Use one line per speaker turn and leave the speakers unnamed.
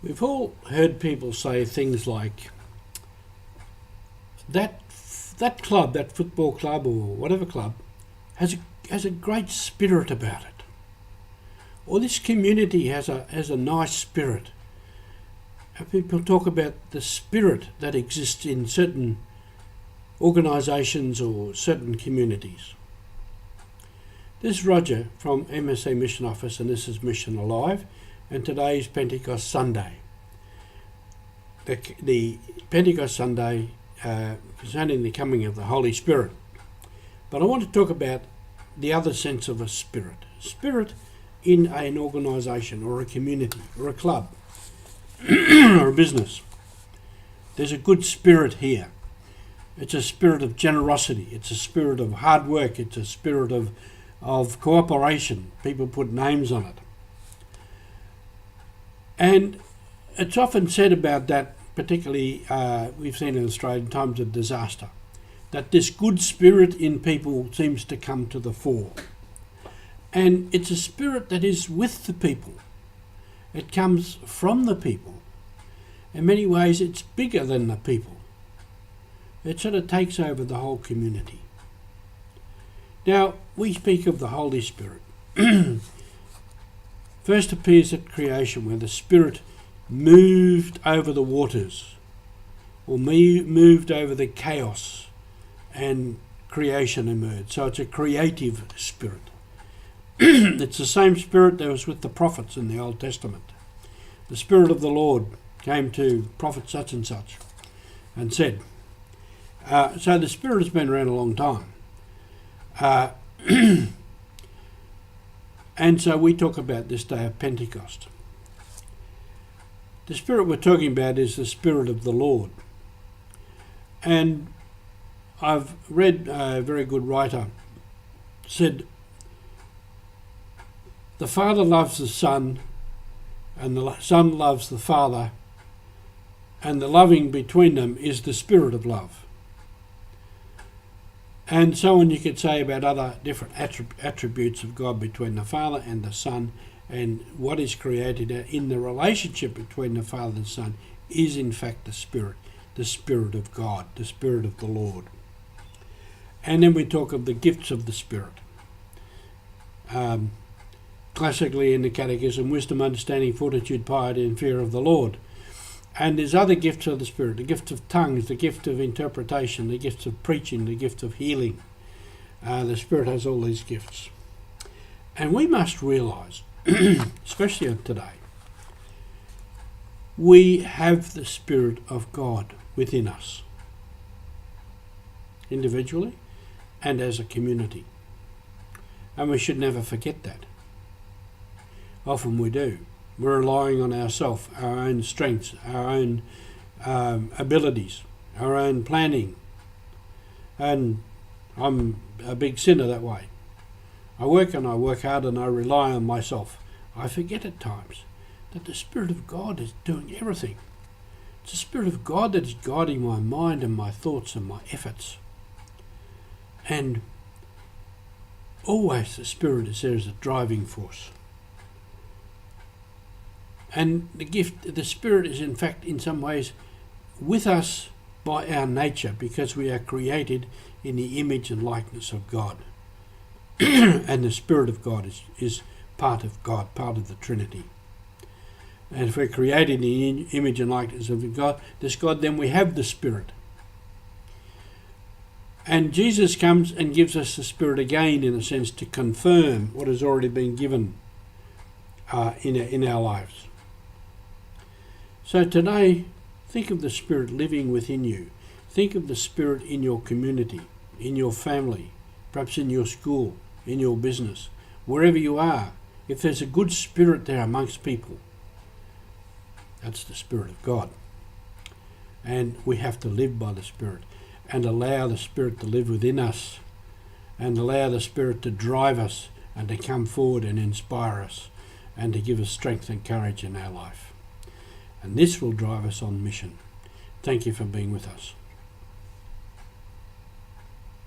We've all heard people say things like, that club, that football club or whatever club, has a great spirit about it. Or this community has a nice spirit. And people talk about the spirit that exists in certain organisations or certain communities. This is Roger from MSC Mission Office, and this is Mission Alive, and today is Pentecost Sunday. The Pentecost Sunday concerning the coming of the Holy Spirit. But I want to talk about the other sense of a spirit. Spirit in an organisation or a community or a club or a business. There's a good spirit here. It's a spirit of generosity. It's a spirit of hard work. It's a spirit of cooperation. People put names on it. And it's often said about that, particularly we've seen in Australia in times of disaster, that this good spirit in people seems to come to the fore. And it's a spirit that is with the people. It comes from the people. In many ways, it's bigger than the people. It sort of takes over the whole community. Now, we speak of the Holy Spirit. First appears at creation, where the Spirit moved over the waters, or moved over the chaos, and creation emerged. So it's a creative spirit. It's the same spirit that was with the prophets in the Old Testament. The Spirit of the Lord came to prophet such and such and said. So the Spirit has been around a long time. And so we talk about this day of Pentecost. The Spirit we're talking about is the Spirit of the Lord. And I've read a very good writer said, the Father loves the Son, and the Son loves the Father, and the loving between them is the Spirit of love. And so on you could say about other different attributes of God between the Father and the Son, and what is created in the relationship between the Father and the Son is in fact the Spirit of God, the Spirit of the Lord. And then we talk of the gifts of the Spirit. Classically in the Catechism, wisdom, understanding, fortitude, piety and fear of the Lord. And there's other gifts of the Spirit, the gift of tongues, the gift of interpretation, the gifts of preaching, the gift of healing. The Spirit has all these gifts. And we must realise, especially today, we have the Spirit of God within us, individually and as a community. And we should never forget that. Often we do. We're relying on ourselves, our own strengths, our own abilities, our own planning. And I'm a big sinner that way. I work hard and I rely on myself. I forget at times that the Spirit of God is doing everything. It's the Spirit of God that is guiding my mind and my thoughts and my efforts. And always the Spirit is there as a driving force. And the Spirit is in fact in some ways with us by our nature, because we are created in the image and likeness of God. And the Spirit of God is part of God, part of the Trinity. And if we're created in the image and likeness of God, then we have the Spirit. And Jesus comes and gives us the Spirit again, in a sense, to confirm what has already been given in our lives. So today, think of the Spirit living within you. Think of the Spirit in your community, in your family, perhaps in your school, in your business, wherever you are. If there's a good spirit there amongst people, that's the Spirit of God. And we have to live by the Spirit and allow the Spirit to live within us and allow the Spirit to drive us and to come forward and inspire us and to give us strength and courage in our life. And this will drive us on mission. Thank you for being with us.